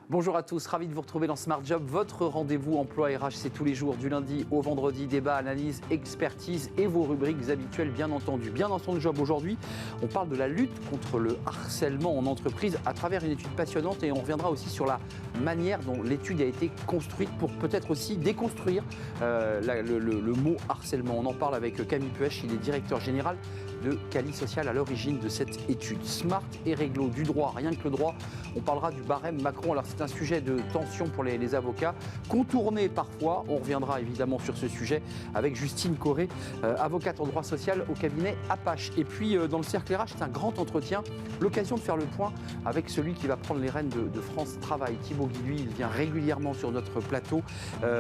Bonjour à tous, ravi de vous retrouver dans Smart Job. Votre rendez-vous emploi RH, c'est tous les jours, du lundi au vendredi. Débat, analyse, expertise et vos rubriques habituelles, bien entendu. Bien dans son job aujourd'hui, on parle de la lutte contre le harcèlement en entreprise à travers une étude passionnante et on reviendra aussi sur la manière dont l'étude a été construite pour peut-être aussi déconstruire le mot harcèlement. On en parle avec Camille Puech, il est directeur général de Cali Social à l'origine de cette étude. Smart et réglo, du droit, rien que le droit. On parlera du barème Macron. Alors c'est un sujet de tension pour les avocats, contourné parfois. On reviendra évidemment sur ce sujet avec Justine Corré, avocate en droit social au cabinet Apache. Et puis dans le cercle RH, c'est un grand entretien, l'occasion de faire le point avec celui qui va prendre les rênes de France Travail. Thibaut Guilluy, il vient régulièrement sur notre plateau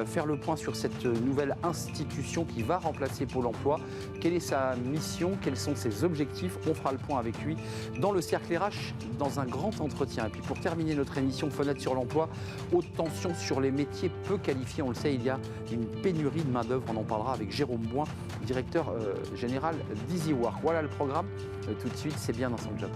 faire le point sur cette nouvelle institution qui va remplacer Pôle emploi. Quelle est sa mission? Quels sont ses objectifs? On fera le point avec lui dans le cercle RH, dans un grand entretien. Et puis pour terminer notre émission Fenêtre sur l'emploi, haute tension sur les métiers peu qualifiés. On le sait, il y a une pénurie de main-d'œuvre. On en parlera avec Jérôme Boin, directeur général d'EasyWork. Voilà le programme. Tout de suite, c'est bien dans son job.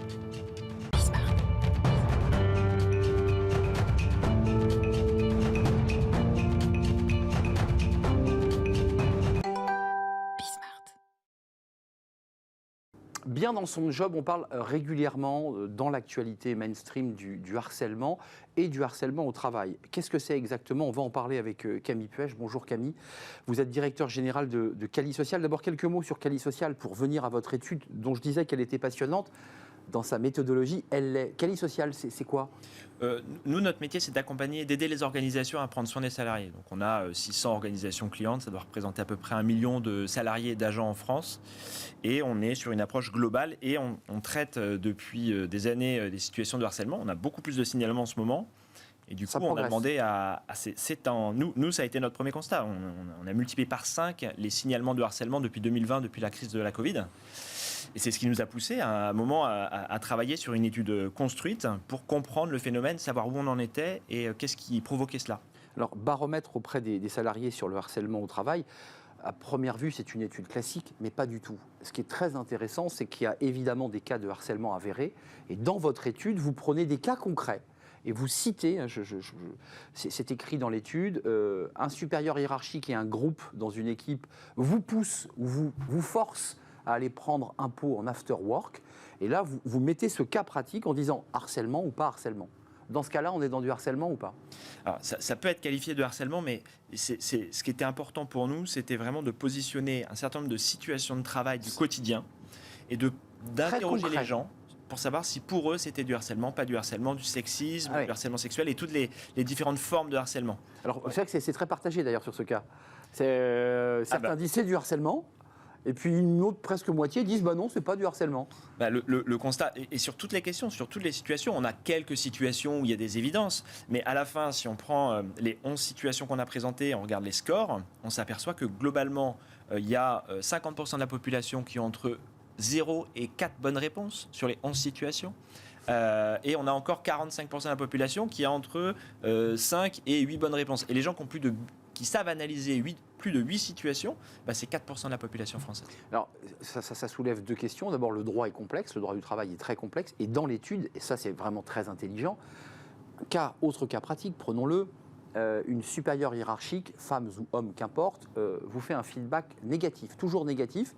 Bien dans son job, on parle régulièrement dans l'actualité mainstream du harcèlement et du harcèlement au travail. Qu'est-ce que c'est exactement? On va en parler avec Camille Puech. Bonjour Camille, vous êtes directeur général de Cali Social. D'abord quelques mots sur Cali Social pour venir à votre étude dont je disais qu'elle était passionnante. Dans sa méthodologie, Cali Social, c'est quoi? Nous, notre métier, c'est d'accompagner, d'aider les organisations à prendre soin des salariés. Donc, on a 600 organisations clientes, ça doit représenter à peu près 1 million de salariés et d'agents en France. Et on est sur une approche globale et on traite depuis des années des situations de harcèlement. On a beaucoup plus de signalements en ce moment. Et du coup, on a demandé à nous, ça a été notre premier constat. On a multiplié par 5 les signalements de harcèlement depuis 2020, depuis la crise de la Covid. Et c'est ce qui nous a poussé à un moment à travailler sur une étude construite pour comprendre le phénomène, savoir où on en était et qu'est-ce qui provoquait cela. Alors, baromètre auprès des salariés sur le harcèlement au travail, à première vue, c'est une étude classique, mais pas du tout. Ce qui est très intéressant, c'est qu'il y a évidemment des cas de harcèlement avérés. Et dans votre étude, vous prenez des cas concrets. Et vous citez, c'est écrit dans l'étude, un supérieur hiérarchique et un groupe dans une équipe vous pousse ou vous force à aller prendre un pot en after work. Et là, vous mettez ce cas pratique en disant harcèlement ou pas harcèlement. Dans ce cas-là, on est dans du harcèlement ou pas? Alors, ça peut être qualifié de harcèlement, mais ce qui était important pour nous, c'était vraiment de positionner un certain nombre de situations de travail du quotidien et d'interroger les gens pour savoir si pour eux c'était du harcèlement, pas du harcèlement, du sexisme, du harcèlement sexuel et toutes les différentes formes de harcèlement. Alors c'est vrai que c'est très partagé d'ailleurs sur ce cas. Certains disent c'est du harcèlement. Et puis une autre presque moitié disent bah non, c'est pas du harcèlement. Le constat, et sur toutes les questions, sur toutes les situations, on a quelques situations où il y a des évidences, mais à la fin, si on prend les 11 situations qu'on a présentées, on regarde les scores, on s'aperçoit que globalement, il y a 50% de la population qui ont entre 0 et 4 bonnes réponses sur les 11 situations. Et on a encore 45% de la population qui a entre 5 et 8 bonnes réponses. Et les gens qui savent analyser plus de 8 situations, c'est 4% de la population française. Alors, ça soulève deux questions. D'abord, le droit est complexe, le droit du travail est très complexe. Et dans l'étude, et ça c'est vraiment très intelligent, autre cas pratique, prenons-le, une supérieure hiérarchique, femmes ou hommes, qu'importe, vous fait un feedback négatif, toujours négatif.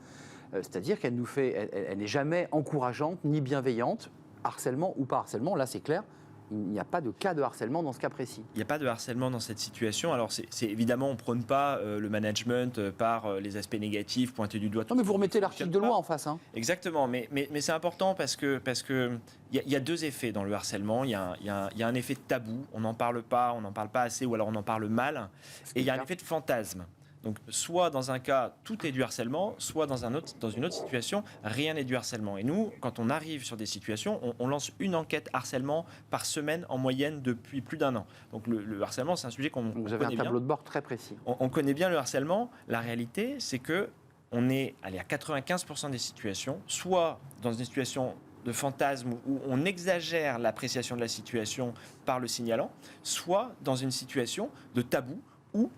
C'est-à-dire qu'elle n'est jamais encourageante ni bienveillante, harcèlement ou pas harcèlement, là c'est clair. Il n'y a pas de cas de harcèlement dans ce cas précis. Il n'y a pas de harcèlement dans cette situation. Alors, c'est évidemment, on ne prône pas le management par les aspects négatifs, pointer du doigt. Non, mais vous remettez l'article de loi en face. Hein. Exactement, mais c'est important parce que il y a deux effets dans le harcèlement. Il y a un effet de tabou. On n'en parle pas assez, ou alors on en parle mal. Et il y a un effet de fantasme. Donc, soit dans un cas, tout est du harcèlement, soit dans une autre situation, rien n'est du harcèlement. Et nous, quand on arrive sur des situations, on lance une enquête harcèlement par semaine en moyenne depuis plus d'1 an. Donc, le harcèlement, c'est un sujet qu'on connaît bien. Vous avez un tableau de bord très précis. On connaît bien le harcèlement. La réalité, c'est que on est à 95% des situations, soit dans une situation de fantasme où on exagère l'appréciation de la situation par le signalant, soit dans une situation de tabou où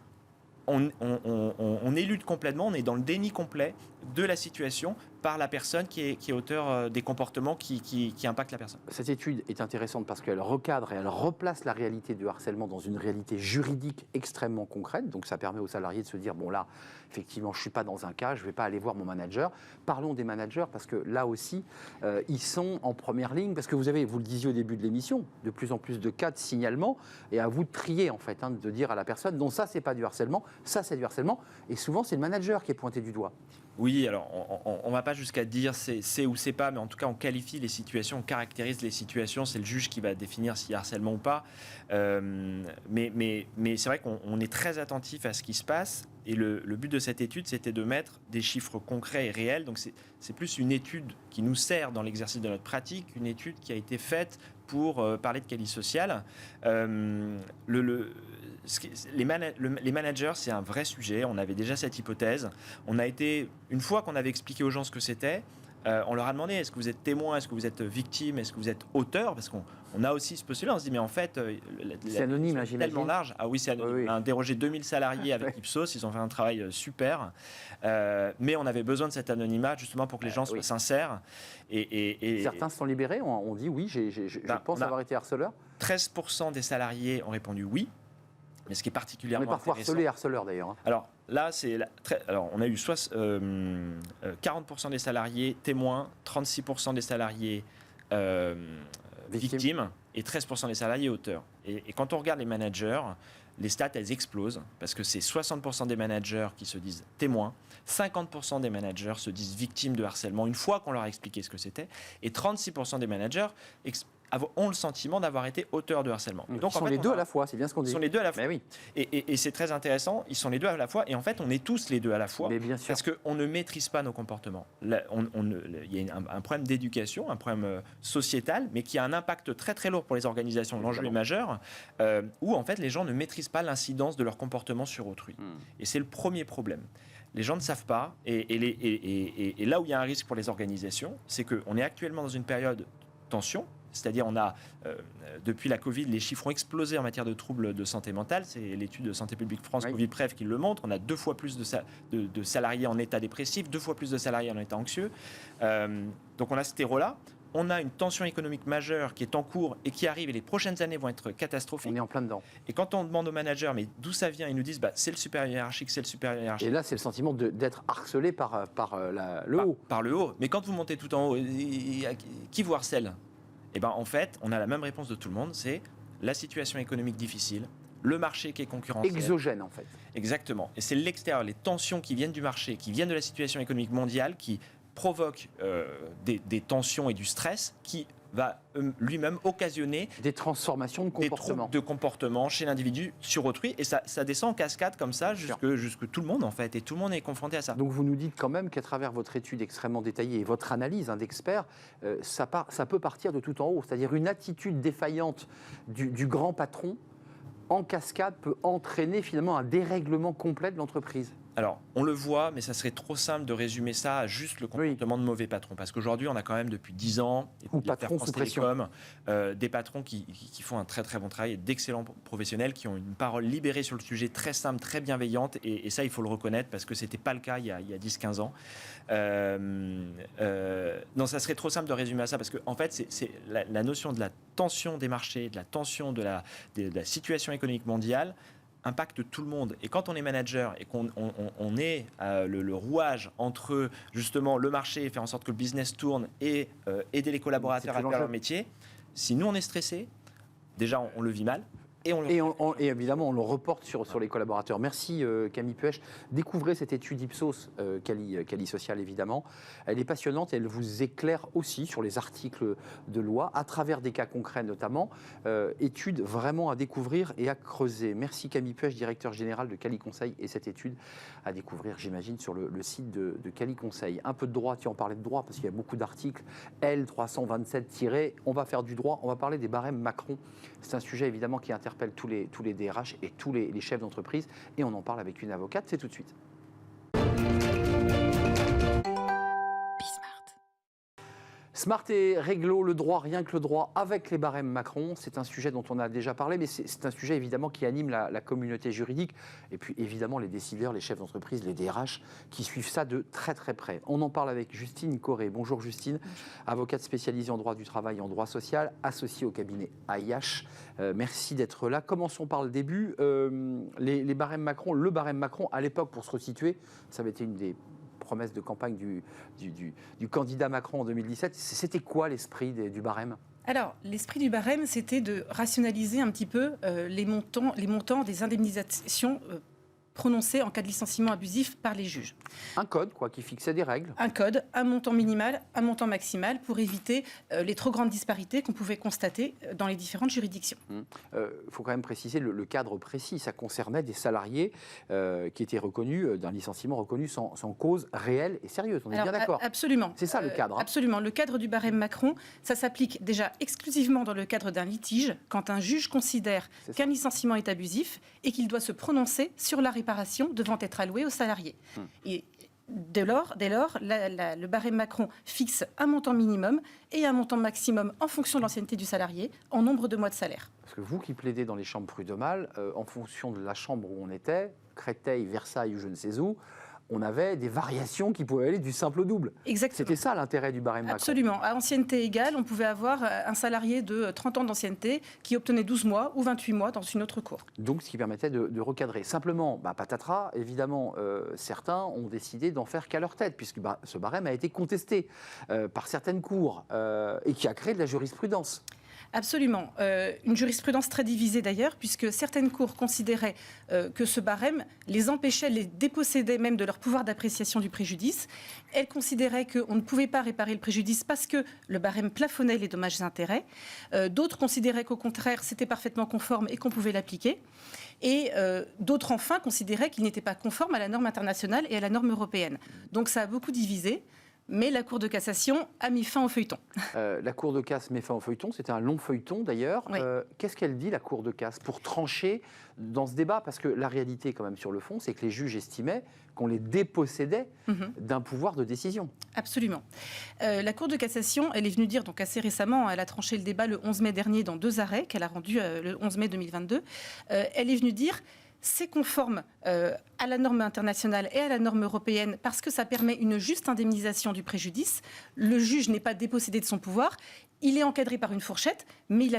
on élude complètement, on est dans le déni complet de la situation par la personne qui est auteur des comportements qui impactent la personne. Cette étude est intéressante parce qu'elle recadre et elle replace la réalité du harcèlement dans une réalité juridique extrêmement concrète. Donc ça permet aux salariés de se dire, bon là, effectivement, je ne suis pas dans un cas, je ne vais pas aller voir mon manager. Parlons des managers parce que là aussi, ils sont en première ligne. Parce que vous le disiez au début de l'émission, de plus en plus de cas de signalement. Et à vous de trier, en fait, de dire à la personne, non, ça, c'est pas du harcèlement, ça, c'est du harcèlement. Et souvent, c'est le manager qui est pointé du doigt. Oui, alors on ne va pas jusqu'à dire c'est ou c'est pas, mais en tout cas on qualifie les situations, on caractérise les situations, c'est le juge qui va définir s'il y a harcèlement ou pas. Mais c'est vrai qu'on est très attentif à ce qui se passe et le but de cette étude c'était de mettre des chiffres concrets et réels. Donc c'est plus une étude qui nous sert dans l'exercice de notre pratique, une étude qui a été faite pour parler de qualité sociale. Les managers, c'est un vrai sujet. On avait déjà cette hypothèse. Une fois qu'on avait expliqué aux gens ce que c'était, on leur a demandé est-ce que vous êtes témoin, est-ce que vous êtes victime, est-ce que vous êtes auteur, parce qu'on a aussi ce postulat. On se dit mais en fait, c'est anonyme, c'est tellement large. Ah oui, c'est anonyme. Oui. On a interrogé 2000 salariés avec Ipsos. Ils ont fait un travail super. Mais on avait besoin de cet anonymat justement pour que les gens soient sincères. Et certains se sont libérés. On dit oui, je pense avoir été harceleur. 13% des salariés ont répondu oui. Mais ce qui est particulièrement intéressant... On est parfois harcelé, harceleur d'ailleurs. Hein. Alors là, on a eu 40% des salariés témoins, 36% des salariés victimes et 13% des salariés auteurs. Et quand on regarde les managers, les stats, elles explosent parce que c'est 60% des managers qui se disent témoins, 50% des managers se disent victimes de harcèlement une fois qu'on leur a expliqué ce que c'était, et 36% des managers ont le sentiment d'avoir été auteurs de harcèlement. Donc, ils sont les deux à la fois, c'est bien ce qu'on dit. Ils sont les deux à la fois. Mais oui. Et c'est très intéressant, ils sont les deux à la fois, et en fait, on est tous les deux à la fois, mais bien sûr. parce qu'on ne maîtrise pas nos comportements. Il y a un problème d'éducation, un problème sociétal, mais qui a un impact très très lourd pour les organisations. L'enjeu est majeur, où en fait, les gens ne maîtrisent pas l'incidence de leur comportement sur autrui. Et c'est le premier problème. Les gens ne savent pas, et là où il y a un risque pour les organisations, c'est qu'on est actuellement dans une période de tension. C'est-à-dire, depuis la Covid, les chiffres ont explosé en matière de troubles de santé mentale. C'est l'étude de Santé publique France Covid-Prév qui le montre. On a 2 fois plus de salariés en état dépressif, 2 fois plus de salariés en état anxieux. Donc on a ce terreau-là. On a une tension économique majeure qui est en cours et qui arrive, et les prochaines années vont être catastrophiques. On est en plein dedans. Et quand on demande aux managers, mais d'où ça vient, ils nous disent, c'est le supérieur hiérarchique, c'est le supérieur hiérarchique. Et là, c'est le sentiment d'être harcelé par le haut. Par le haut. Mais quand vous montez tout en haut, qui vous harcèle ? Eh ben, en fait, on a la même réponse de tout le monde, c'est la situation économique difficile, le marché qui est concurrentiel. Exogène, en fait. Exactement. Et c'est l'extérieur, les tensions qui viennent du marché, qui viennent de la situation économique mondiale, qui provoquent des tensions et du stress qui va lui-même occasionner des transformations de comportement. Des troubles de comportement chez l'individu sur autrui, et ça descend en cascade comme ça jusque tout le monde en fait, et tout le monde est confronté à ça. Donc vous nous dites quand même qu'à travers votre étude extrêmement détaillée et votre analyse d'expert, ça peut partir de tout en haut, c'est-à-dire une attitude défaillante du grand patron en cascade peut entraîner finalement un dérèglement complet de l'entreprise. Alors, on le voit, mais ça serait trop simple de résumer ça à juste le comportement de mauvais patrons. Parce qu'aujourd'hui, on a quand même depuis 10 ans, ou patrons sous pression, des patrons qui font un très très bon travail, d'excellents professionnels qui ont une parole libérée sur le sujet, très simple, très bienveillante. Et ça, il faut le reconnaître parce que ce n'était pas le cas il y a 10-15 ans. Non, ça serait trop simple de résumer à ça parce qu'en fait, c'est la notion de la tension des marchés, de la tension de la situation économique mondiale, impacte tout le monde. Et quand on est manager et qu'on est le rouage entre justement le marché, faire en sorte que le business tourne et aider les collaborateurs à faire leur métier, si nous on est stressé, déjà on le vit mal. Et évidemment, on le reporte sur les collaborateurs. Merci Camille Puech. Découvrez cette étude Ipsos, Quali Social évidemment. Elle est passionnante et elle vous éclaire aussi sur les articles de loi, à travers des cas concrets notamment. Étude vraiment à découvrir et à creuser. Merci Camille Puech, directeur général de Quali Conseil, et cette étude à découvrir, j'imagine, sur le site de Quali Conseil. Un peu de droit, on parlait de droit parce qu'il y a beaucoup d'articles. L327-, on va faire du droit, on va parler des barèmes Macron. C'est un sujet évidemment qui interpelle tous les DRH et tous les chefs d'entreprise, et on en parle avec une avocate, c'est tout de suite. Smart et réglo, le droit, rien que le droit, avec les barèmes Macron. C'est un sujet dont on a déjà parlé, mais c'est un sujet évidemment qui anime la communauté juridique. Et puis évidemment les décideurs, les chefs d'entreprise, les DRH qui suivent ça de très très près. On en parle avec Justine Corré. Bonjour Justine, avocate spécialisée en droit du travail et en droit social, associée au cabinet AIH. Merci d'être là. Commençons par le début. Les barèmes Macron, le barème Macron, à l'époque, pour se resituer, ça avait été une des promesse de campagne du candidat Macron en 2017. C'était quoi l'esprit du barème ? Alors, l'esprit du barème, c'était de rationaliser un petit peu les montants des indemnisations prononcées en cas de licenciement abusif par les juges. Un code, quoi, qui fixait des règles. Un code, un montant minimal, un montant maximal, pour éviter les trop grandes disparités qu'on pouvait constater dans les différentes juridictions. Faut quand même préciser le cadre précis. Ça concernait des salariés qui étaient reconnus, d'un licenciement reconnu sans cause réelle et sérieuse. On est bien d'accord ? Absolument. C'est ça le cadre. Absolument. Le cadre du barème Macron, ça s'applique déjà exclusivement dans le cadre d'un litige, quand un juge considère qu'un licenciement est abusif et qu'il doit se prononcer sur la réparation devant être allouée aux salariés. Et dès lors, le barème Macron fixe un montant minimum et un montant maximum en fonction de l'ancienneté du salarié, en nombre de mois de salaire. Parce que vous qui plaidez dans les chambres prud'homales, en fonction de la chambre où on était, Créteil, Versailles ou je ne sais où, on avait des variations qui pouvaient aller du simple au double. Exactement. C'était ça l'intérêt du barème Macron. Absolument. À ancienneté égale, on pouvait avoir un salarié de 30 ans d'ancienneté qui obtenait 12 mois ou 28 mois dans une autre cour. Donc, ce qui permettait de recadrer. Simplement, patatras, évidemment, certains ont décidé d'en faire qu'à leur tête, puisque ce barème a été contesté par certaines cours et qui a créé de la jurisprudence. Absolument. Une jurisprudence très divisée d'ailleurs, puisque certaines cours considéraient que ce barème les empêchait, les dépossédait même de leur pouvoir d'appréciation du préjudice. Elles considéraient qu'on ne pouvait pas réparer le préjudice parce que le barème plafonnait les dommages et intérêts. D'autres considéraient qu'au contraire, c'était parfaitement conforme et qu'on pouvait l'appliquer. Et d'autres, enfin, considéraient qu'il n'était pas conforme à la norme internationale et à la norme européenne. Donc ça a beaucoup divisé. Mais la Cour de cassation a mis fin au feuilleton. La Cour de casse met fin au feuilleton. C'était un long feuilleton d'ailleurs. Oui. Qu'est-ce qu'elle dit, la Cour de casse, pour trancher dans ce débat ? Parce que la réalité, quand même, sur le fond, c'est que les juges estimaient qu'on les dépossédait d'un pouvoir de décision. Absolument. La Cour de cassation, elle est venue dire, donc assez récemment, elle a tranché le débat le 11 mai dernier dans 2 arrêts qu'elle a rendus le 11 mai 2022. Elle est venue dire... C'est conforme à la norme internationale et à la norme européenne parce que ça permet une juste indemnisation du préjudice. Le juge n'est pas dépossédé de son pouvoir. Il est encadré par une fourchette, mais il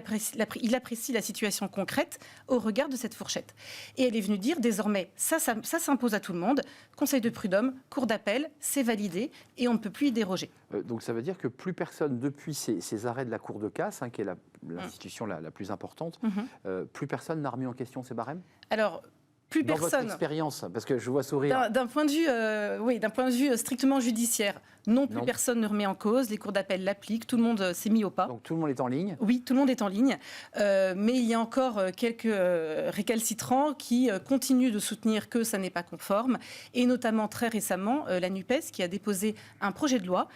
apprécie la situation concrète au regard de cette fourchette. Et elle est venue dire, désormais, ça s'impose à tout le monde. Conseil de prud'homme, cour d'appel, c'est validé et on ne peut plus y déroger. Donc ça veut dire que plus personne, depuis ces arrêts de la Cour de casse, qui est l'institution la plus importante, plus personne n'a remis en question ces barèmes ? Alors, plus dans personne. Votre expérience, parce que je vois sourire. D'un point de vue strictement judiciaire, non, plus personne ne remet en cause. Les cours d'appel l'appliquent, tout le monde s'est mis au pas. Donc tout le monde est en ligne ? Oui, tout le monde est en ligne. Mais il y a encore quelques récalcitrants qui continuent de soutenir que ça n'est pas conforme. Et notamment, très récemment, la NUPES qui a déposé un projet de loi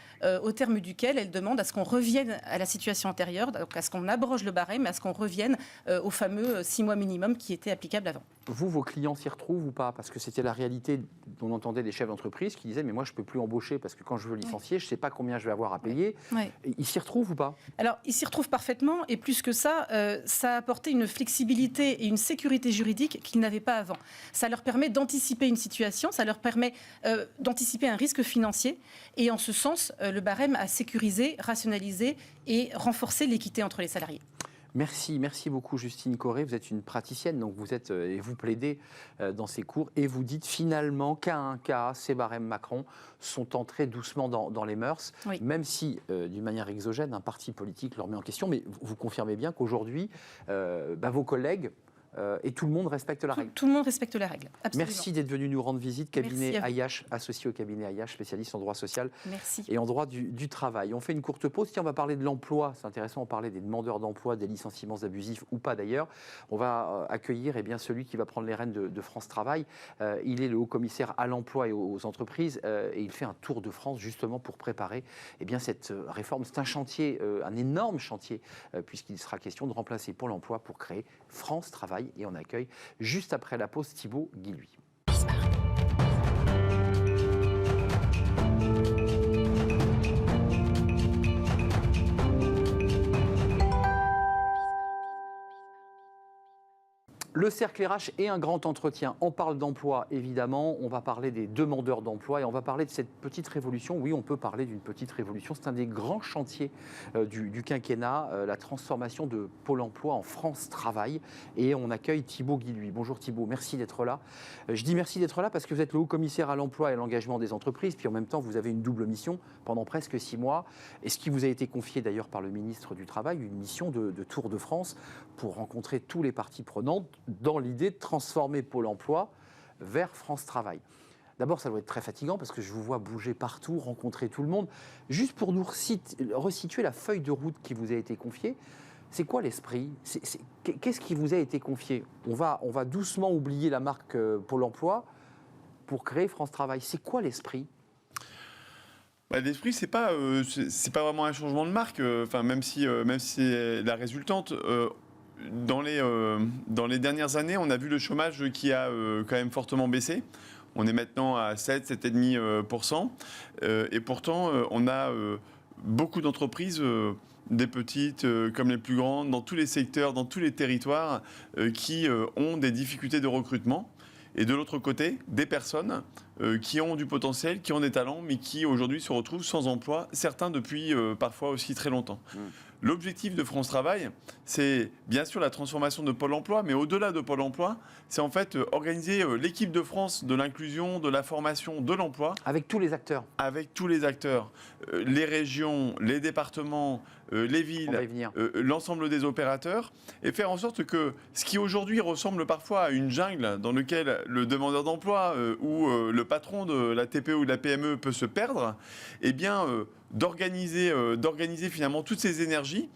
au terme duquel elle demande à ce qu'on revienne à la situation antérieure, donc à ce qu'on abroge le barème, à ce qu'on revienne au fameux 6 mois minimum qui était applicable avant. Vous, vos clients s'y retrouvent ou pas ? Parce que c'était la réalité dont on entendait des chefs d'entreprise qui disaient « mais moi je ne peux plus embaucher parce que quand je veux licencier, je ne sais pas combien je vais avoir à payer ». Ils s'y retrouvent ou pas ? Alors, ils s'y retrouvent parfaitement et plus que ça, ça a apporté une flexibilité et une sécurité juridique qu'ils n'avaient pas avant. Ça leur permet d'anticiper une situation, ça leur permet d'anticiper un risque financier et en ce sens, le barème a sécurisé, rationalisé et renforcé l'équité entre les salariés. Merci beaucoup Justine Corré. Vous êtes une praticienne, donc vous êtes et vous plaidez dans ces cours et vous dites finalement qu'à un cas, ces barèmes Macron sont entrés doucement dans les mœurs, même si d'une manière exogène, un parti politique leur met en question. Mais vous confirmez bien qu'aujourd'hui, vos collègues et tout le monde respecte la règle. Tout le monde respecte la règle, absolument. Merci d'être venu nous rendre visite. Cabinet AIH, associé au cabinet AIH, spécialiste en droit social et en droit du travail. On fait une courte pause. Tiens, on va parler de l'emploi. C'est intéressant, on parlait des demandeurs d'emploi, des licenciements abusifs ou pas d'ailleurs. On va accueillir celui qui va prendre les rênes de France Travail. Il est le haut-commissaire à l'emploi et aux entreprises et il fait un tour de France justement pour préparer cette réforme. C'est un chantier, un énorme chantier, puisqu'il sera question de remplacer Pôle emploi pour créer France Travail. Et on accueille juste après la pause Thibaut Guilluy. Le cercle RH et un grand entretien. On parle d'emploi, évidemment. On va parler des demandeurs d'emploi et on va parler de cette petite révolution. Oui, on peut parler d'une petite révolution. C'est un des grands chantiers du quinquennat, la transformation de Pôle emploi en France Travail. Et on accueille Thibaut Guilluy. Bonjour Thibaut, merci d'être là. Je dis merci d'être là parce que vous êtes le haut-commissaire à l'emploi et à l'engagement des entreprises. Puis en même temps, vous avez une double mission pendant presque 6 mois. Et ce qui vous a été confié d'ailleurs par le ministre du Travail, une mission de Tour de France pour rencontrer tous les parties prenantes dans l'idée de transformer Pôle emploi vers France Travail. D'abord, ça doit être très fatigant parce que je vous vois bouger partout, rencontrer tout le monde. Juste pour nous resituer la feuille de route qui vous a été confiée, c'est quoi l'esprit ? Qu'est-ce qui vous a été confié ? On va doucement oublier la marque Pôle emploi pour créer France Travail. C'est quoi l'esprit ? L'esprit, c'est pas vraiment un changement de marque. Même si c'est la résultante. Dans les dernières années, on a vu le chômage qui a quand même fortement baissé. On est maintenant à 7,5%. Et pourtant, on a beaucoup d'entreprises, des petites comme les plus grandes, dans tous les secteurs, dans tous les territoires, qui ont des difficultés de recrutement. Et de l'autre côté, des personnes qui ont du potentiel, qui ont des talents, mais qui aujourd'hui se retrouvent sans emploi, certains depuis parfois aussi très longtemps. L'objectif de France Travail, c'est bien sûr la transformation de Pôle emploi, mais au-delà de Pôle emploi, c'est en fait organiser l'équipe de France de l'inclusion, de la formation, de l'emploi. Avec tous les acteurs. Avec tous les acteurs. Les régions, les départements, les villes, l'ensemble des opérateurs, et faire en sorte que ce qui aujourd'hui ressemble parfois à une jungle dans laquelle le demandeur d'emploi ou le patron de la TPE ou de la PME peut se perdre, eh bien... d'organiser finalement toutes ces énergies,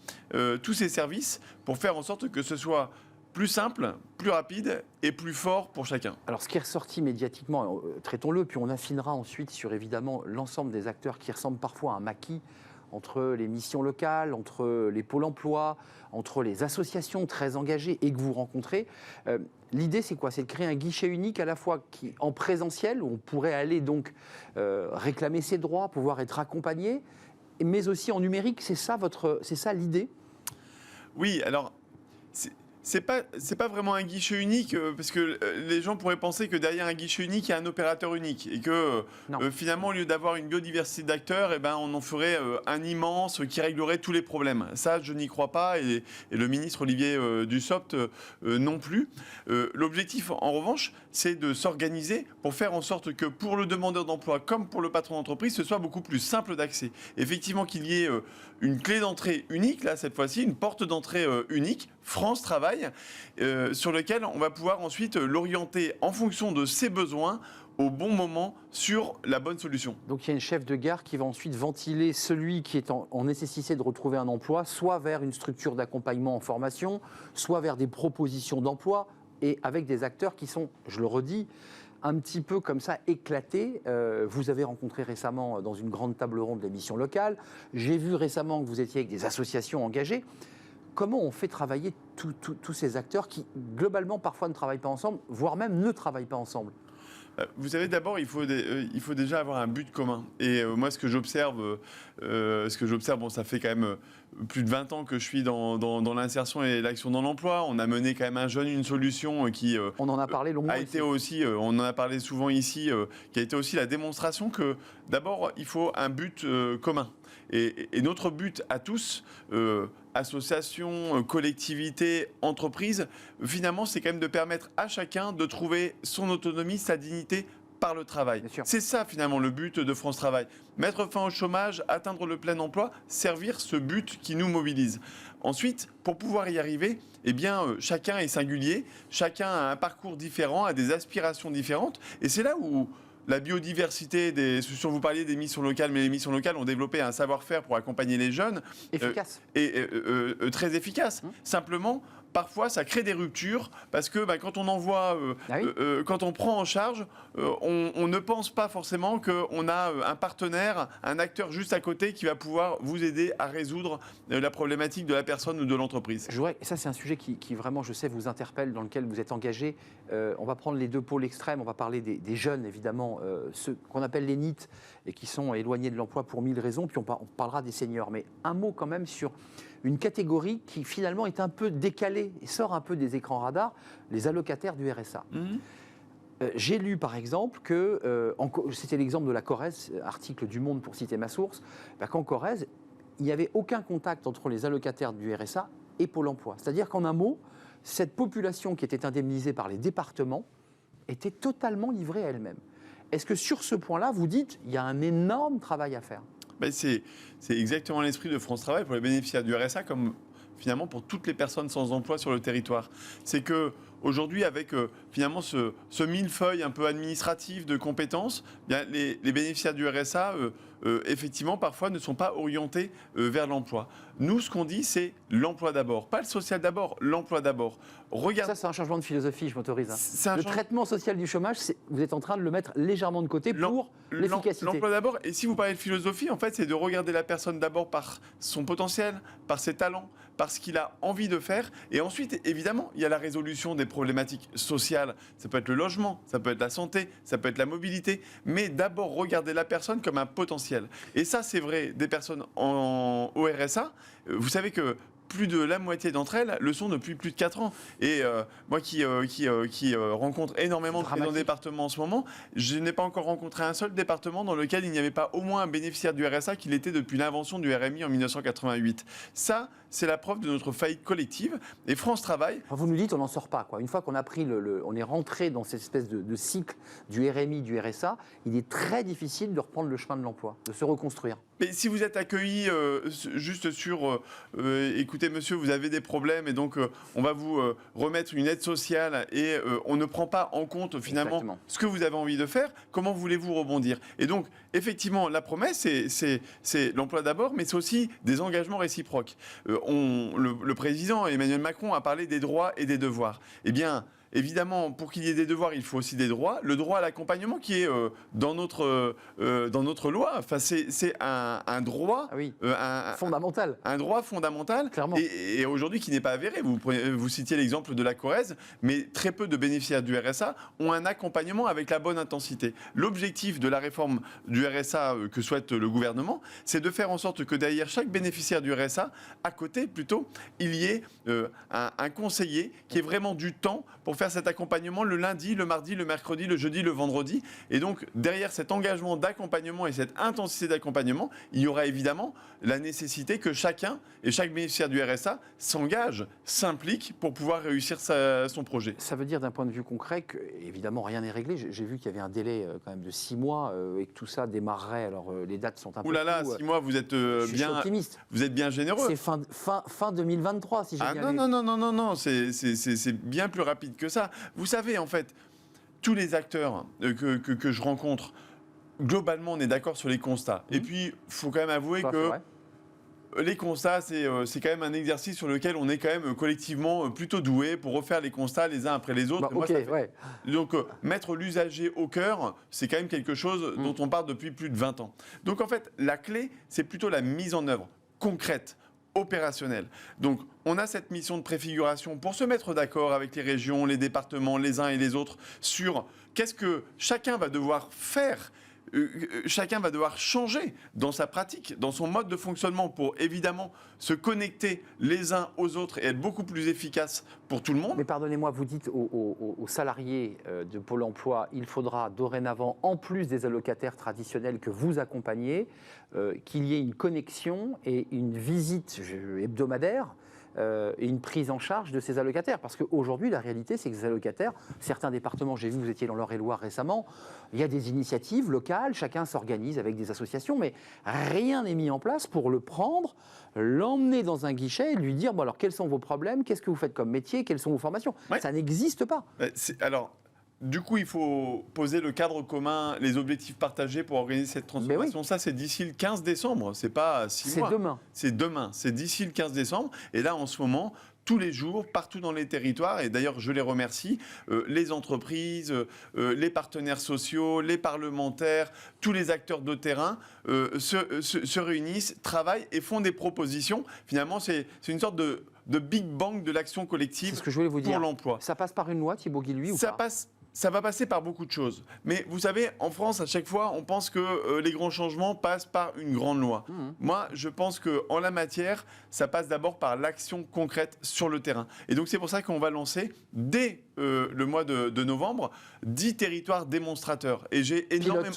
tous ces services, pour faire en sorte que ce soit plus simple, plus rapide et plus fort pour chacun. Alors ce qui est ressorti médiatiquement, traitons-le, puis on affinera ensuite sur évidemment l'ensemble des acteurs qui ressemblent parfois à un maquis entre les missions locales, entre les pôles emploi, entre les associations très engagées et que vous rencontrez. L'idée, c'est quoi ? C'est de créer un guichet unique à la fois en présentiel, où on pourrait aller donc réclamer ses droits, pouvoir être accompagné, mais aussi en numérique. C'est ça l'idée ? Oui, alors... C'est pas vraiment un guichet unique, parce que les gens pourraient penser que derrière un guichet unique, il y a un opérateur unique. Et que finalement, au lieu d'avoir une biodiversité d'acteurs, on en ferait un immense qui réglerait tous les problèmes. Ça, je n'y crois pas, et le ministre Olivier Dussopt non plus. L'objectif, en revanche, c'est de s'organiser pour faire en sorte que pour le demandeur d'emploi comme pour le patron d'entreprise, ce soit beaucoup plus simple d'accès. Effectivement, qu'il y ait une clé d'entrée unique, là, cette fois-ci, une porte d'entrée unique, France Travail, sur lequel on va pouvoir ensuite l'orienter en fonction de ses besoins au bon moment sur la bonne solution. Donc il y a une chef de gare qui va ensuite ventiler celui qui est en nécessité de retrouver un emploi, soit vers une structure d'accompagnement en formation, soit vers des propositions d'emploi, et avec des acteurs qui sont, je le redis, un petit peu comme ça éclatés. Vous avez rencontré récemment dans une grande table ronde les missions locales. J'ai vu récemment que vous étiez avec des associations engagées. Comment on fait travailler tous ces acteurs qui, globalement, parfois ne travaillent pas ensemble, voire même ne travaillent pas ensemble ? Vous savez, d'abord, il faut déjà avoir un but commun. Et moi, ce que j'observe, ça fait quand même plus de 20 ans que je suis dans l'insertion et l'action dans l'emploi. On a mené quand même un jeune, une solution qui... on en a parlé longuement a été aussi, on en a parlé souvent ici, qui a été aussi la démonstration que, d'abord, il faut un but commun. Et notre but à tous, associations, collectivités, entreprises, finalement, c'est quand même de permettre à chacun de trouver son autonomie, sa dignité par le travail. C'est ça, finalement, le but de France Travail. Mettre fin au chômage, atteindre le plein emploi, servir ce but qui nous mobilise. Ensuite, pour pouvoir y arriver, chacun est singulier, chacun a un parcours différent, a des aspirations différentes. Et c'est là où... la biodiversité vous parliez des missions locales, mais les missions locales ont développé un savoir-faire pour accompagner les jeunes. Efficace. Très efficace. Simplement, parfois, ça crée des ruptures parce que quand on envoie, quand on prend en charge, on ne pense pas forcément qu'on a un partenaire, un acteur juste à côté qui va pouvoir vous aider à résoudre la problématique de la personne ou de l'entreprise. Ça, c'est un sujet qui vraiment, je sais, vous interpelle, dans lequel vous êtes engagé. On va prendre les deux pôles extrêmes. On va parler des jeunes, évidemment, ceux qu'on appelle les NEET et qui sont éloignés de l'emploi pour 1000 raisons. Puis on parlera des seniors. Mais un mot quand même sur une catégorie qui finalement est un peu décalée et sort un peu des écrans radars, les allocataires du RSA. J'ai lu par exemple que, c'était l'exemple de la Corrèze, article du Monde pour citer ma source, qu'en Corrèze, il n'y avait aucun contact entre les allocataires du RSA et Pôle emploi. C'est-à-dire qu'en un mot, cette population qui était indemnisée par les départements était totalement livrée à elle-même. Est-ce que sur ce point-là, vous dites qu'il y a un énorme travail à faire ? C'est exactement l'esprit de France Travail pour les bénéficiaires du RSA, comme finalement pour toutes les personnes sans emploi sur le territoire. C'est que aujourd'hui, avec finalement ce millefeuille un peu administratif de compétences, bien, les bénéficiaires du RSA, effectivement, parfois ne sont pas orientés vers l'emploi. Nous, ce qu'on dit, c'est l'emploi d'abord. Pas le social d'abord, l'emploi d'abord. Regarde... Ça, c'est un changement de philosophie, je m'autorise. Le traitement social du chômage, vous êtes en train de le mettre légèrement de côté pour l'efficacité. L'emploi d'abord, et si vous parlez de philosophie, en fait, c'est de regarder la personne d'abord par son potentiel, par ses talents, par ce qu'il a envie de faire. Et ensuite, évidemment, il y a la résolution des problématiques sociales. Ça peut être le logement, ça peut être la santé, ça peut être la mobilité. Mais d'abord, regarder la personne comme un potentiel. Et ça, c'est vrai des personnes au RSA. Vous savez que plus de la moitié d'entre elles le sont depuis plus de 4 ans. Et moi qui rencontre énormément de présidents de départements en ce moment, je n'ai pas encore rencontré un seul département dans lequel il n'y avait pas au moins un bénéficiaire du RSA qui l'était depuis l'invention du RMI en 1988. Ça, c'est la preuve de notre faillite collective. Et France Travail... Vous nous dites on n'en sort pas, quoi. Une fois qu'on a pris on est rentré dans cette espèce de cycle du RMI, du RSA, il est très difficile de reprendre le chemin de l'emploi, de se reconstruire. Mais si vous êtes accueilli juste sur écoutez monsieur, vous avez des problèmes et donc on va vous remettre une aide sociale et on ne prend pas en compte finalement ce que vous avez envie de faire, comment voulez-vous rebondir? Et donc effectivement la promesse c'est l'emploi d'abord, mais c'est aussi des engagements réciproques. Le président Emmanuel Macron a parlé des droits et des devoirs. Eh bien, évidemment, pour qu'il y ait des devoirs, il faut aussi des droits. Le droit à l'accompagnement qui est dans notre loi, enfin, c'est un droit fondamental. Un droit fondamental. Clairement. Et aujourd'hui qui n'est pas avéré. Vous citiez l'exemple de la Corrèze, mais très peu de bénéficiaires du RSA ont un accompagnement avec la bonne intensité. L'objectif de la réforme du RSA que souhaite le gouvernement, c'est de faire en sorte que derrière chaque bénéficiaire du RSA, à côté plutôt, il y ait un conseiller qui ait vraiment du temps pour faire cet accompagnement le lundi, le mardi, le mercredi, le jeudi, le vendredi. Et donc, derrière cet engagement d'accompagnement et cette intensité d'accompagnement, il y aura évidemment la nécessité que chacun et chaque bénéficiaire du RSA s'engage, s'implique pour pouvoir réussir son projet. Ça veut dire d'un point de vue concret que, évidemment, rien n'est réglé. J'ai vu qu'il y avait un délai quand même de 6 mois et que tout ça démarrerait. Alors, les dates sont un peu... Ouh là là, 6 mois, vous êtes bien optimiste. Vous êtes bien généreux. C'est fin 2023, si j'ai bien lu. Non, c'est bien plus rapide que ça. Vous savez, en fait, tous les acteurs que je rencontre, globalement, on est d'accord sur les constats. Et puis, il faut quand même avouer que les constats, c'est quand même un exercice sur lequel on est quand même collectivement plutôt doué pour refaire les constats les uns après les autres. Donc, mettre l'usager au cœur, c'est quand même quelque chose dont on parle depuis plus de 20 ans. Donc, en fait, la clé, c'est plutôt la mise en œuvre concrète, opérationnel. Donc, on a cette mission de préfiguration pour se mettre d'accord avec les régions, les départements, les uns et les autres sur qu'est-ce que chacun va devoir faire. Chacun va devoir changer dans sa pratique, dans son mode de fonctionnement pour évidemment se connecter les uns aux autres et être beaucoup plus efficace pour tout le monde. Mais pardonnez-moi, vous dites aux salariés de Pôle emploi, il faudra dorénavant, en plus des allocataires traditionnels que vous accompagnez, qu'il y ait une connexion et une visite hebdomadaire et une prise en charge de ces allocataires. Parce qu'aujourd'hui, la réalité, c'est que ces allocataires, certains départements, j'ai vu, vous étiez dans l'Eure-et-Loir récemment, il y a des initiatives locales, chacun s'organise avec des associations, mais rien n'est mis en place pour le prendre, l'emmener dans un guichet et lui dire, bon alors, quels sont vos problèmes, qu'est-ce que vous faites comme métier, quelles sont vos formations. Ça n'existe pas. Alors, du coup, il faut poser le cadre commun, les objectifs partagés pour organiser cette transformation. Ça, c'est d'ici le 15 décembre. C'est pas 6 mois. C'est demain. C'est demain. C'est d'ici le 15 décembre. Et là, en ce moment, tous les jours, partout dans les territoires, et d'ailleurs, je les remercie, les entreprises, les partenaires sociaux, les parlementaires, tous les acteurs de terrain se réunissent, travaillent et font des propositions. Finalement, c'est une sorte de Big Bang de l'action collective ce que je voulais vous dire. pour l'emploi. Ça passe par une loi, Thibaut Guilluy, ou ça pas? passe ça va passer par beaucoup de choses. Mais vous savez, en France, à chaque fois, on pense que les grands changements passent par une grande loi. Moi, je pense qu'en la matière, ça passe d'abord par l'action concrète sur le terrain. Et donc, c'est pour ça qu'on va lancer, dès le mois de novembre, 10 territoires démonstrateurs. Et j'ai énormément...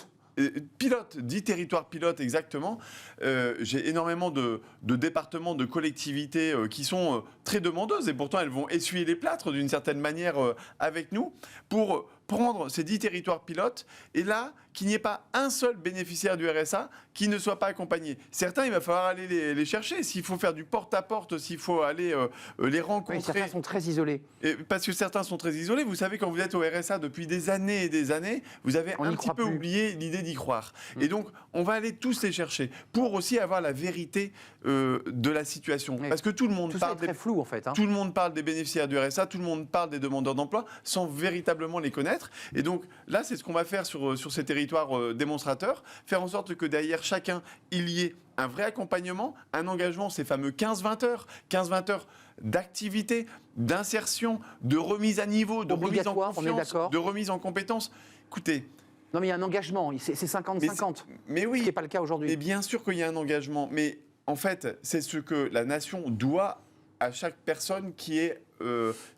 Pilote, 10 territoires pilotes exactement. J'ai énormément de départements, de collectivités qui sont très demandeuses et pourtant elles vont essuyer les plâtres d'une certaine manière avec nous pour prendre ces 10 territoires pilotes et là, qu'il n'y ait pas un seul bénéficiaire du RSA qui ne soit pas accompagné. Certains, il va falloir aller les chercher. S'il faut faire du porte-à-porte, s'il faut aller les rencontrer. Oui, certains sont très isolés. Parce que certains sont très isolés. Vous savez, quand vous êtes au RSA depuis des années et des années, vous avez un petit peu oublié l'idée d'y croire. Et donc, on va aller tous les chercher pour aussi avoir la vérité de la situation. Oui. Parce que tout le monde tout ça est très flou, en fait. Tout le monde parle des bénéficiaires du RSA, tout le monde parle des demandeurs d'emploi sans véritablement les connaître. Et donc, là, c'est ce qu'on va faire sur ces territoires démonstrateurs, faire en sorte que derrière chacun, il y ait un vrai accompagnement, un engagement, ces fameux 15-20 heures, 15-20 heures d'activité, d'insertion, de remise à niveau, de remise en confiance, de remise en compétence. Écoutez... Non, mais il y a un engagement, c'est 50-50. Mais oui. Ce qui n'est pas le cas aujourd'hui. Et bien sûr qu'il y a un engagement, mais en fait, c'est ce que la nation doit à chaque personne qui est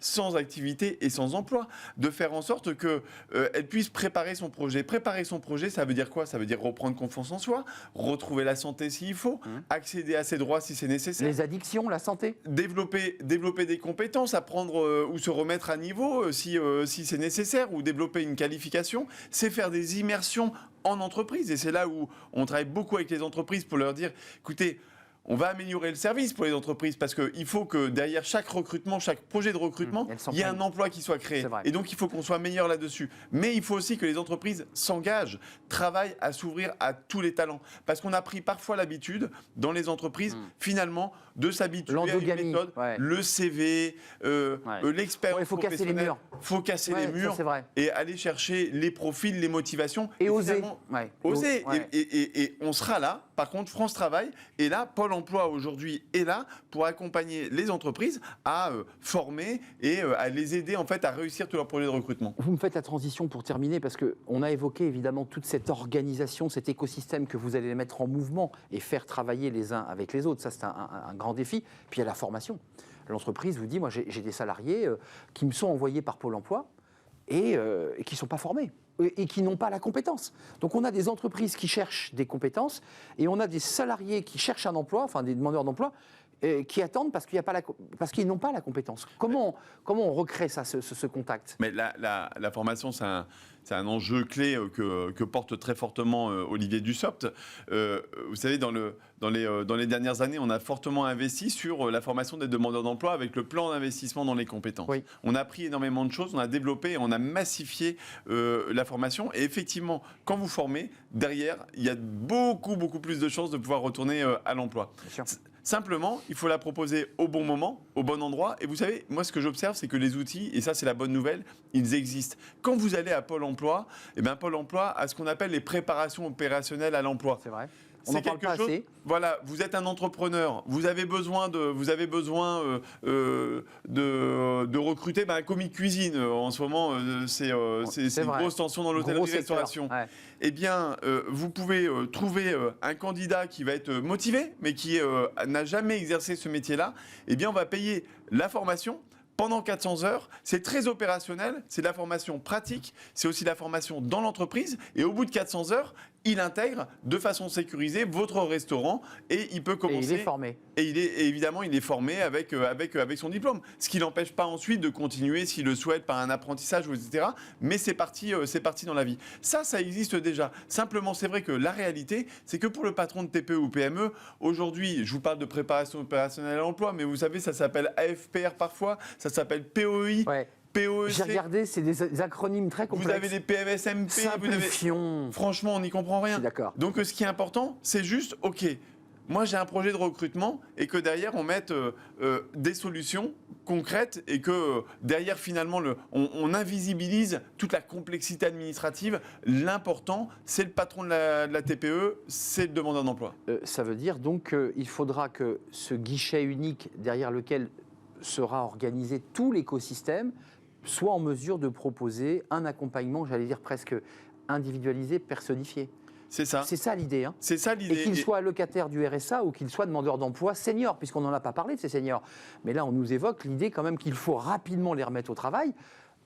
sans activité et sans emploi, de faire en sorte qu'elle puisse préparer son projet. Préparer son projet, ça veut dire quoi? Ça veut dire reprendre confiance en soi, retrouver la santé s'il faut, accéder à ses droits si c'est nécessaire. Les addictions, la santé. Développer des compétences, apprendre ou se remettre à niveau si c'est nécessaire, ou développer une qualification. C'est faire des immersions en entreprise. Et c'est là où on travaille beaucoup avec les entreprises pour leur dire, écoutez, on va améliorer le service pour les entreprises parce qu'il faut que derrière chaque recrutement, chaque projet de recrutement, il y ait un emploi qui soit créé. Et donc, il faut qu'on soit meilleur là-dessus. Mais il faut aussi que les entreprises s'engagent, travaillent à s'ouvrir à tous les talents. Parce qu'on a pris parfois l'habitude, dans les entreprises, finalement, de s'habituer à une méthode, le CV, l'expérience professionnelle. Il faut casser les murs et aller chercher les profils, les motivations. Et oser. Oser. Et on sera là. Par contre, France Travail est là, Pôle emploi aujourd'hui est là pour accompagner les entreprises à former et à les aider en fait à réussir tous leurs projets de recrutement. Vous me faites la transition pour terminer parce qu'on a évoqué évidemment toute cette organisation, cet écosystème que vous allez mettre en mouvement et faire travailler les uns avec les autres. Ça, c'est un grand défi. Puis il y a la formation. L'entreprise vous dit, moi j'ai des salariés qui me sont envoyés par Pôle emploi et qui ne sont pas formés et qui n'ont pas la compétence. Donc on a des entreprises qui cherchent des compétences et on a des salariés qui cherchent un emploi, enfin des demandeurs d'emploi, qui attendent parce qu'ils n'ont pas la compétence. Comment on recrée ça, ce contact? Mais la formation, c'est un enjeu clé que porte très fortement Olivier Dussopt. Vous savez, dans les dernières années, on a fortement investi sur la formation des demandeurs d'emploi avec le plan d'investissement dans les compétences. Oui. On a appris énormément de choses, on a développé, on a massifié la formation. Et effectivement, quand vous formez, derrière, il y a beaucoup plus de chances de pouvoir retourner à l'emploi. Simplement, il faut la proposer au bon moment, au bon endroit. Et vous savez, moi, ce que j'observe, c'est que les outils, et ça, c'est la bonne nouvelle, ils existent. Quand vous allez à Pôle emploi, Pôle emploi a ce qu'on appelle les préparations opérationnelles à l'emploi. C'est vrai. On n'en parle pas assez. Voilà, vous êtes un entrepreneur, vous avez besoin de recruter un commis de cuisine. En ce moment, c'est une grosse tension dans l'hôtellerie-restauration. Ouais. Eh bien, vous pouvez trouver un candidat qui va être motivé, mais qui n'a jamais exercé ce métier-là. Eh bien, on va payer la formation pendant 400 heures, c'est très opérationnel, c'est de la formation pratique, c'est aussi de la formation dans l'entreprise. Et au bout de 400 heures, il intègre de façon sécurisée votre restaurant et il peut commencer. Et il est formé. Et évidemment, il est formé avec son diplôme. Ce qui n'empêche pas ensuite de continuer, s'il le souhaite, par un apprentissage, etc. Mais c'est parti dans la vie. Ça existe déjà. Simplement, c'est vrai que la réalité, c'est que pour le patron de TPE ou PME, aujourd'hui, je vous parle de préparation opérationnelle à l'emploi, mais vous savez, ça s'appelle AFPR parfois, ça s'appelle POEI. Ouais. POEC. J'ai regardé, c'est des acronymes très complexes. Vous avez des PMSMP. Simplifions. Franchement, on n'y comprend rien. Je suis d'accord. Donc, ce qui est important, c'est juste, OK, moi j'ai un projet de recrutement et que derrière on mette des solutions concrètes et que derrière finalement on invisibilise toute la complexité administrative. L'important, c'est le patron de la TPE, c'est le demandeur d'emploi. Ça veut dire donc qu'il faudra que ce guichet unique derrière lequel sera organisé tout l'écosystème soit en mesure de proposer un accompagnement, j'allais dire presque individualisé, personnifié. C'est ça. C'est ça l'idée. Hein. C'est ça l'idée. Et qu'il soit allocataire du RSA ou qu'il soit demandeur d'emploi senior, puisqu'on n'en a pas parlé de ces seniors. Mais là, on nous évoque l'idée quand même qu'il faut rapidement les remettre au travail.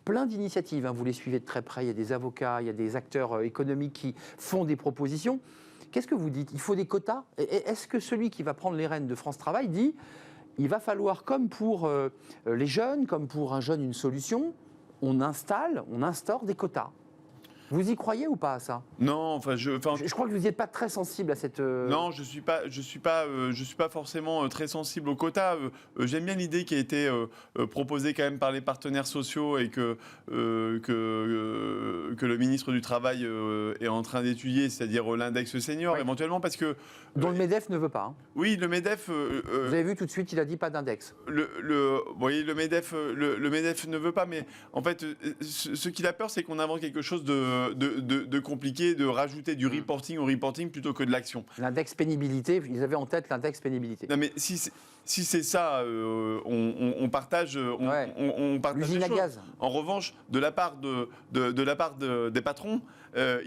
Plein d'initiatives, hein, vous les suivez de très près, il y a des avocats, il y a des acteurs économiques qui font des propositions. Qu'est-ce que vous dites? Il faut des quotas? Est-ce que celui qui va prendre les rênes de France Travail dit il va falloir, comme pour les jeunes, comme pour un jeune une solution, on instaure des quotas? Vous y croyez ou pas à ça? Non, je crois que vous n'êtes pas très sensible à cette. Non, je suis pas forcément très sensible aux quotas. J'aime bien l'idée qui a été proposée quand même par les partenaires sociaux et que le ministre du Travail est en train d'étudier, c'est-à-dire l'index senior, éventuellement, parce que dont le MEDEF ne veut pas. Hein. Oui, le MEDEF. Vous avez vu tout de suite, il a dit pas d'index. Le MEDEF ne veut pas, mais en fait, ce qu'il a peur, c'est qu'on invente quelque chose de compliqué, de rajouter du reporting au reporting plutôt que de l'action. L'index pénibilité, ils avaient en tête l'index pénibilité. Non mais si c'est ça, on partage, on partage l'usine les à choses. gaz. En revanche, de la part des patrons,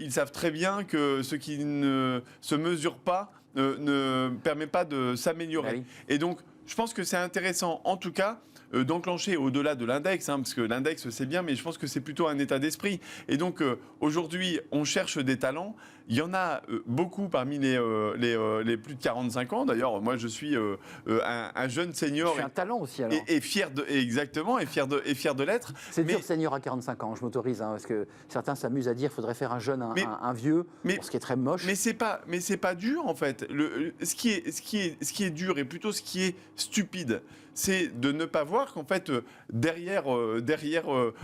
ils savent très bien que ce qui ne se mesure pas ne permet pas de s'améliorer. Oui. Et donc, je pense que c'est intéressant, en tout cas, d'enclencher au-delà de l'index, parce que l'index c'est bien, mais je pense que c'est plutôt un état d'esprit. Et donc aujourd'hui, on cherche des talents. Il y en a beaucoup parmi les plus de 45 ans. D'ailleurs, moi je suis un jeune senior. C'est un talent aussi alors. Et fier de l'être. C'est dur senior à 45 ans, je m'autorise, hein, parce que certains s'amusent à dire qu'il faudrait faire un jeune, un vieux, ce qui est très moche. Mais c'est pas dur en fait. Ce qui est dur et plutôt ce qui est stupide, c'est de ne pas voir qu'en fait derrière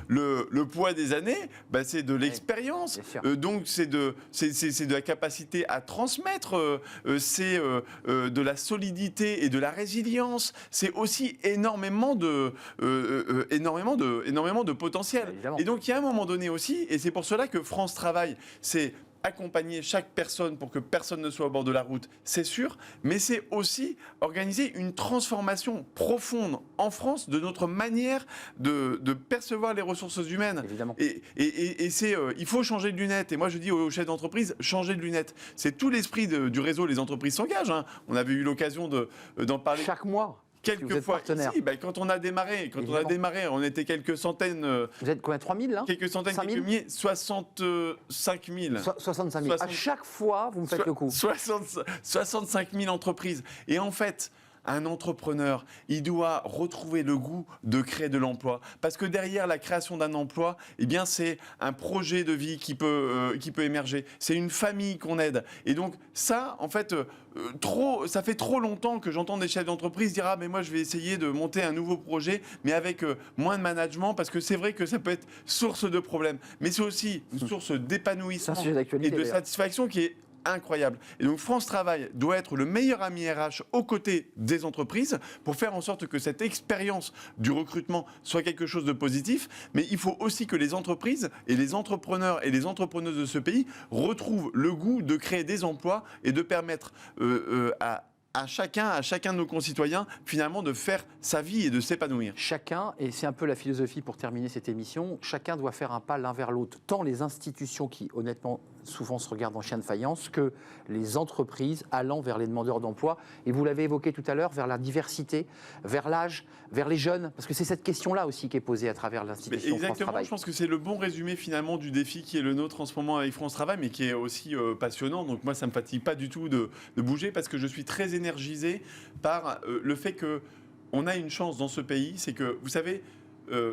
le poids des années, c'est de l'expérience. Donc c'est de la capacité à transmettre, c'est de la solidité et de la résilience. C'est aussi énormément de potentiel. Évidemment. Et donc il y a un moment donné aussi, et c'est pour cela que France Travail, c'est accompagner chaque personne pour que personne ne soit au bord de la route, c'est sûr, mais c'est aussi organiser une transformation profonde en France de notre manière de percevoir les ressources humaines. Évidemment. Et il faut changer de lunettes. Et moi, je dis aux chefs d'entreprise, changez de lunettes. C'est tout l'esprit du réseau Les Entreprises s'engagent. Hein. On avait eu l'occasion d'en parler. Chaque mois. Quelques fois ici, quand on a démarré, on était quelques centaines. Vous êtes combien, 3 000 là? Quelques centaines, quelques milliers, 65 000. 65 000. À chaque fois, vous me faites le coup. 65 000 entreprises. Et en fait, un entrepreneur, il doit retrouver le goût de créer de l'emploi. Parce que derrière la création d'un emploi, c'est un projet de vie qui peut émerger. C'est une famille qu'on aide. Et donc ça, en fait, ça fait trop longtemps que j'entends des chefs d'entreprise dire « Ah, mais moi, je vais essayer de monter un nouveau projet, mais avec moins de management, parce que c'est vrai que ça peut être source de problèmes. » Mais c'est aussi une source d'épanouissement et de satisfaction qui est incroyable. Et donc France Travail doit être le meilleur ami RH aux côtés des entreprises pour faire en sorte que cette expérience du recrutement soit quelque chose de positif. Mais il faut aussi que les entreprises et les entrepreneurs et les entrepreneuses de ce pays retrouvent le goût de créer des emplois et de permettre à chacun de nos concitoyens, finalement, de faire sa vie et de s'épanouir. Chacun, et c'est un peu la philosophie pour terminer cette émission, chacun doit faire un pas l'un vers l'autre. Tant les institutions qui, honnêtement, souvent se regardent en chien de faïence, que les entreprises allant vers les demandeurs d'emploi. Et vous l'avez évoqué tout à l'heure, vers la diversité, vers l'âge, vers les jeunes. Parce que c'est cette question-là aussi qui est posée à travers l'institution France Travail. Je pense que c'est le bon résumé, finalement, du défi qui est le nôtre en ce moment avec France Travail, mais qui est aussi passionnant. Donc moi, ça ne me fatigue pas du tout de bouger, parce que je suis très énergisé par le fait qu'on a une chance dans ce pays. C'est que, vous savez,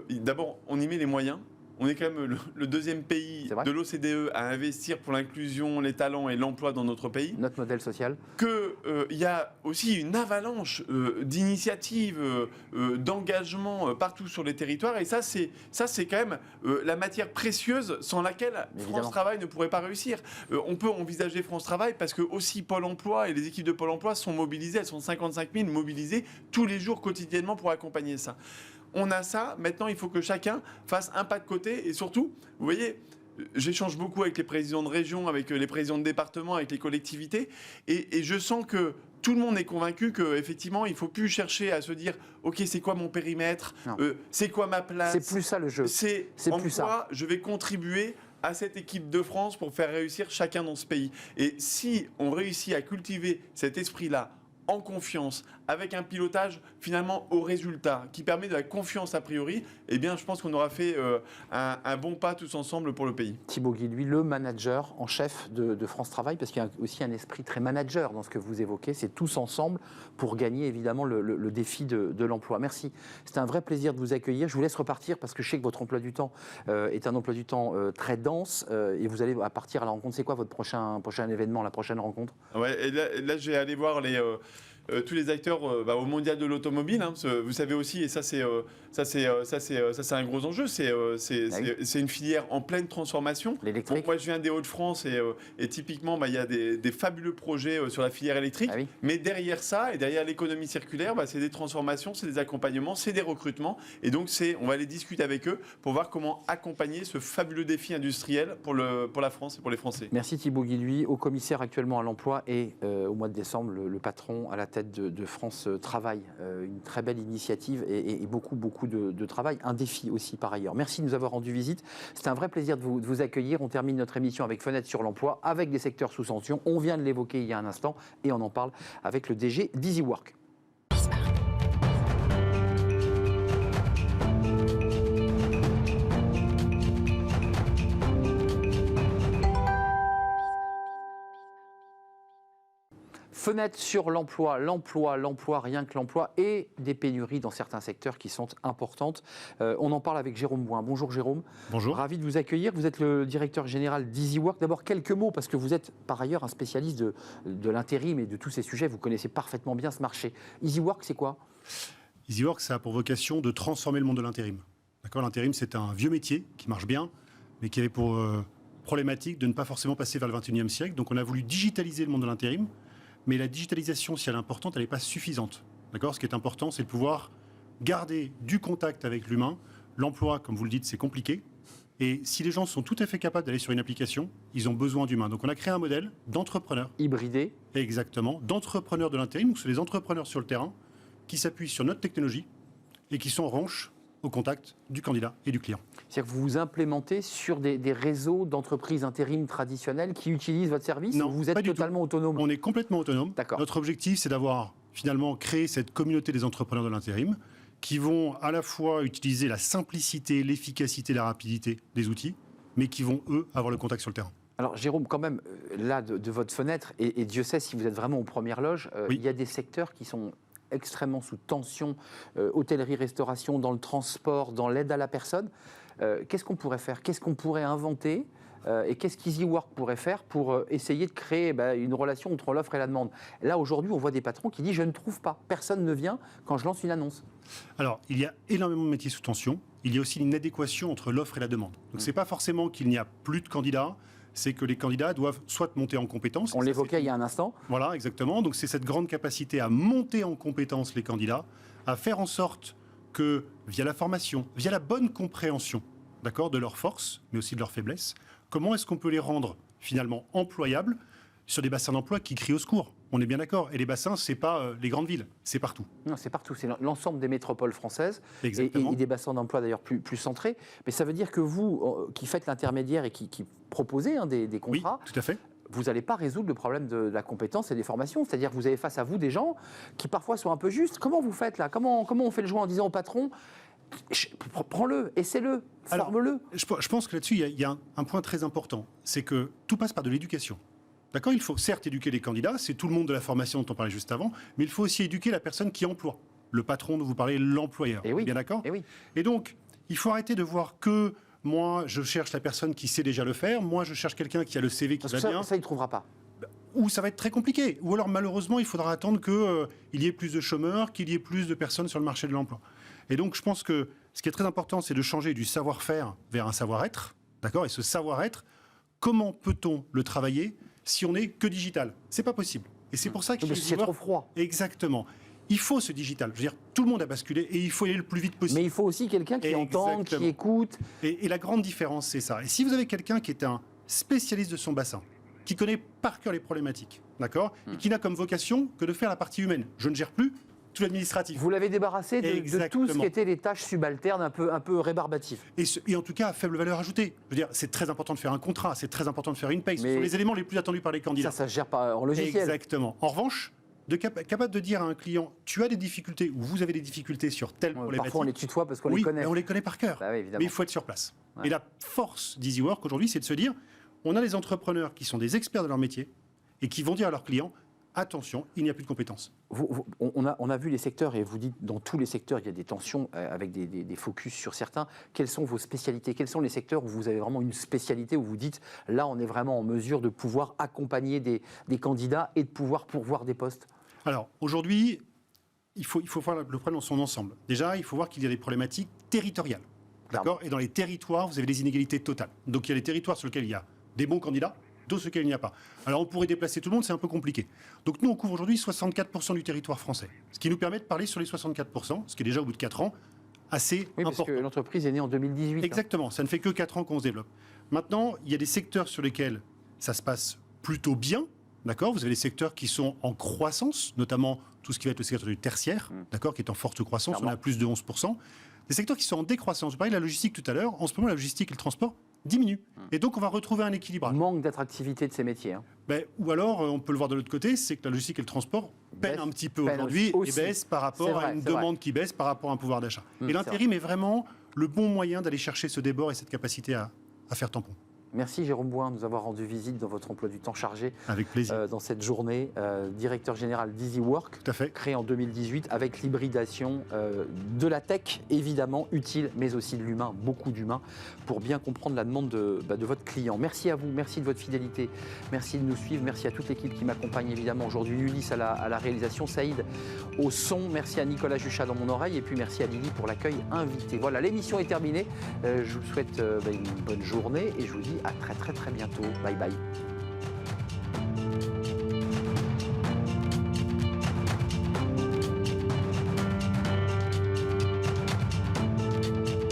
d'abord, on y met les moyens. On est quand même le deuxième pays de l'OCDE à investir pour l'inclusion, les talents et l'emploi dans notre pays. Notre modèle social. Qu'il y a aussi une avalanche d'initiatives, d'engagements partout sur les territoires. Et ça, c'est quand même la matière précieuse sans laquelle France Travail ne pourrait pas réussir. On peut envisager France Travail parce que aussi Pôle emploi et les équipes de Pôle emploi sont mobilisées. Elles sont 55 000 mobilisées tous les jours, quotidiennement, pour accompagner ça. On a ça, maintenant il faut que chacun fasse un pas de côté et surtout, vous voyez, j'échange beaucoup avec les présidents de région, avec les présidents de département, avec les collectivités et je sens que tout le monde est convaincu qu'effectivement, il ne faut plus chercher à se dire « Ok, c'est quoi mon périmètre c'est quoi ma place ?» C'est plus ça le jeu. C'est en quoi je vais contribuer à cette équipe de France pour faire réussir chacun dans ce pays. Et si on réussit à cultiver cet esprit-là en confiance, avec un pilotage finalement au résultat, qui permet de la confiance a priori, eh bien je pense qu'on aura fait un bon pas tous ensemble pour le pays. Thibaut Guy, lui, le manager en chef de France Travail, parce qu'il y a aussi un esprit très manager dans ce que vous évoquez, c'est tous ensemble pour gagner évidemment le défi de l'emploi. Merci, c'était un vrai plaisir de vous accueillir. Je vous laisse repartir parce que je sais que votre emploi du temps est un emploi du temps très dense et vous allez partir à la rencontre. C'est quoi votre prochain événement, la prochaine rencontre? Ouais, et là je vais aller voir tous les acteurs au mondial de l'automobile. Vous savez aussi, et ça c'est un gros enjeu, c'est une filière en pleine transformation. L'électrique. Donc, moi je viens des Hauts-de-France et typiquement il y a des fabuleux projets sur la filière électrique. Mais derrière ça et derrière l'économie circulaire, c'est des transformations, c'est des accompagnements, c'est des recrutements. Et donc on va aller discuter avec eux pour voir comment accompagner ce fabuleux défi industriel pour la France et pour les Français. Merci Thibaut Guy, haut commissaire actuellement à l'emploi et au mois de décembre le patron à la tête de France Travail. Une très belle initiative et beaucoup de travail. Un défi aussi par ailleurs. Merci de nous avoir rendu visite. C'était un vrai plaisir de vous accueillir. On termine notre émission avec Fenêtre sur l'emploi, avec des secteurs sous tension. On vient de l'évoquer il y a un instant et on en parle avec le DG d'EasyWork. Fenêtre sur l'emploi, rien que l'emploi et des pénuries dans certains secteurs qui sont importantes. On en parle avec Jérôme Bouin. Bonjour Jérôme. Bonjour. Ravi de vous accueillir. Vous êtes le directeur général d'EasyWork. D'abord quelques mots parce que vous êtes par ailleurs un spécialiste de l'intérim et de tous ces sujets. Vous connaissez parfaitement bien ce marché. EasyWork, c'est quoi? EasyWork, ça a pour vocation de transformer le monde de l'intérim. D'accord, l'intérim, c'est un vieux métier qui marche bien, mais qui avait pour problématique de ne pas forcément passer vers le 21e siècle. Donc on a voulu digitaliser le monde de l'intérim. Mais la digitalisation, si elle est importante, elle n'est pas suffisante. D'accord ? Ce qui est important, c'est de pouvoir garder du contact avec l'humain. L'emploi, comme vous le dites, c'est compliqué. Et si les gens sont tout à fait capables d'aller sur une application, ils ont besoin d'humains. Donc on a créé un modèle d'entrepreneurs. Hybridé. Exactement. D'entrepreneurs de l'intérim. Donc c'est les entrepreneurs sur le terrain qui s'appuient sur notre technologie et qui sont en revanche au contact du candidat et du client. C'est-à-dire que vous vous implémentez sur des réseaux d'entreprises intérim traditionnelles qui utilisent votre service? Non, ou vous êtes totalement autonome? On est complètement autonome. D'accord. Notre objectif, c'est d'avoir finalement créé cette communauté des entrepreneurs de l'intérim qui vont à la fois utiliser la simplicité, l'efficacité, la rapidité des outils, mais qui vont, eux, avoir le contact sur le terrain. Alors Jérôme, quand même, là, de votre fenêtre, et Dieu sait si vous êtes vraiment aux premières loges, oui. Il y a des secteurs qui sont extrêmement sous tension, hôtellerie, restauration, dans le transport, dans l'aide à la personne. Qu'est-ce qu'on pourrait faire? Qu'est-ce qu'on pourrait inventer? Et qu'est-ce qu'EasyWork pourrait faire pour essayer de créer une relation entre l'offre et la demande? Là, aujourd'hui, on voit des patrons qui disent « je ne trouve pas, personne ne vient quand je lance une annonce ». Alors, il y a énormément de métiers sous tension. Il y a aussi une inadéquation entre l'offre et la demande. Donc, ce n'est pas forcément qu'il n'y a plus de candidats, c'est que les candidats doivent soit monter en compétences. On l'évoquait il y a un instant. Voilà, exactement. Donc, c'est cette grande capacité à monter en compétences les candidats, à faire en sorte que, via la formation, via la bonne compréhension, d'accord, de leurs forces, mais aussi de leurs faiblesses, comment est-ce qu'on peut les rendre finalement employables sur des bassins d'emploi qui crient au secours? On est bien d'accord. Et les bassins, ce n'est pas les grandes villes, c'est partout. Non, c'est partout. C'est l'ensemble des métropoles françaises et des bassins d'emploi d'ailleurs plus centrés. Mais ça veut dire que vous, qui faites l'intermédiaire et qui proposez des contrats, oui, tout à fait. Vous n'allez pas résoudre le problème de la compétence et des formations. C'est-à-dire que vous avez face à vous des gens qui parfois sont un peu justes. Comment vous faites là? Comment on fait le joint en disant au patron prends-le, essaie-le, forme-le? Je pense que là-dessus, il y a un point très important. C'est que tout passe par de l'éducation. D'accord, il faut certes éduquer les candidats, c'est tout le monde de la formation dont on parlait juste avant, mais il faut aussi éduquer la personne qui emploie. Le patron dont vous parlez, l'employeur. Et oui. Bien d'accord? Et oui. Et donc, il faut arrêter de voir que moi, je cherche la personne qui sait déjà le faire, moi, je cherche quelqu'un qui a le CV qui va bien. Ça, il ne trouvera pas. Ou ça va être très compliqué. Ou alors, malheureusement, il faudra attendre qu'il y ait plus de chômeurs, qu'il y ait plus de personnes sur le marché de l'emploi. Et donc, je pense que ce qui est très important, c'est de changer du savoir-faire vers un savoir-être. D'accord? Et ce savoir-être, comment peut-on le travailler si on n'est que digital? C'est pas possible. Et c'est pour ça qu'il c'est trop froid. Exactement. Il faut ce digital. Je veux dire, tout le monde a basculé et il faut y aller le plus vite possible. Mais il faut aussi quelqu'un qui entende, qui écoute. Et la grande différence, c'est ça. Et si vous avez quelqu'un qui est un spécialiste de son bassin, qui connaît par cœur les problématiques, d'accord, et qui n'a comme vocation que de faire la partie humaine. Je ne gère plus tout l'administratif. Vous l'avez débarrassé de tout ce Exactement. qui était les tâches subalternes un peu rébarbatives. Et en tout cas, à faible valeur ajoutée. Je veux dire, c'est très important de faire un contrat, c'est très important de faire une paye. Ce sont les éléments les plus attendus par les candidats. Ça se gère pas en logiciel. Exactement. En revanche, capable de dire à un client, tu as des difficultés ou vous avez des difficultés sur telle problématique. Parfois, on les tutoie parce qu'on les Oui, connaît. mais on les connaît par cœur. Bah oui, évidemment. Mais il faut être sur place. Ouais. Et la force d'EasyWork aujourd'hui, c'est de se dire, on a des entrepreneurs qui sont des experts de leur métier et qui vont dire à leurs clients, attention, il n'y a plus de compétences. On a vu les secteurs, et vous dites dans tous les secteurs, il y a des tensions avec des focus sur certains. Quelles sont vos spécialités? Quels sont les secteurs où vous avez vraiment une spécialité, où vous dites, là, on est vraiment en mesure de pouvoir accompagner des candidats et de pouvoir pourvoir des postes? Alors, aujourd'hui, il faut voir le problème dans son ensemble. Déjà, il faut voir qu'il y a des problématiques territoriales. D'accord ? Et dans les territoires, vous avez des inégalités totales. Donc, il y a des territoires sur lesquels il y a des bons candidats, d'autres sur lesquels il n'y a pas. Alors, on pourrait déplacer tout le monde, c'est un peu compliqué. Donc, nous, on couvre aujourd'hui 64% du territoire français. Ce qui nous permet de parler sur les 64%, ce qui est déjà, au bout de 4 ans, assez Oui, important. parce que l'entreprise est née en 2018. Exactement, ça ne fait que 4 ans qu'on se développe. Maintenant, il y a des secteurs sur lesquels ça se passe plutôt bien. D'accord, vous avez des secteurs qui sont en croissance, notamment tout ce qui va être le secteur du tertiaire, d'accord, qui est en forte croissance, on a plus de 11%. Des secteurs qui sont en décroissance. Vous parliez de la logistique tout à l'heure. En ce moment, la logistique et le transport diminuent. Et donc, on va retrouver un équilibrage. Manque d'attractivité de ces métiers. Ou alors, on peut le voir de l'autre côté, c'est que la logistique et le transport peinent un petit peu aujourd'hui et baissent par rapport à une demande qui baisse par rapport à un pouvoir d'achat. Et l'intérim est vraiment le bon moyen d'aller chercher ce débord et cette capacité à faire tampon. Merci Jérôme Bouin de nous avoir rendu visite dans votre emploi du temps chargé. Avec plaisir. Dans cette journée, directeur général d'EasyWork, Tout à fait. créé en 2018 avec l'hybridation de la tech, évidemment utile, mais aussi de l'humain, beaucoup d'humain, pour bien comprendre la demande de votre client. Merci à vous, merci de votre fidélité, merci de nous suivre, merci à toute l'équipe qui m'accompagne évidemment aujourd'hui, Ulysse à la réalisation, Saïd au son, merci à Nicolas Juchat dans mon oreille et puis merci à Lily pour l'accueil invité. Voilà, l'émission est terminée. Je vous souhaite une bonne journée et je vous dis à très très très bientôt. Bye bye.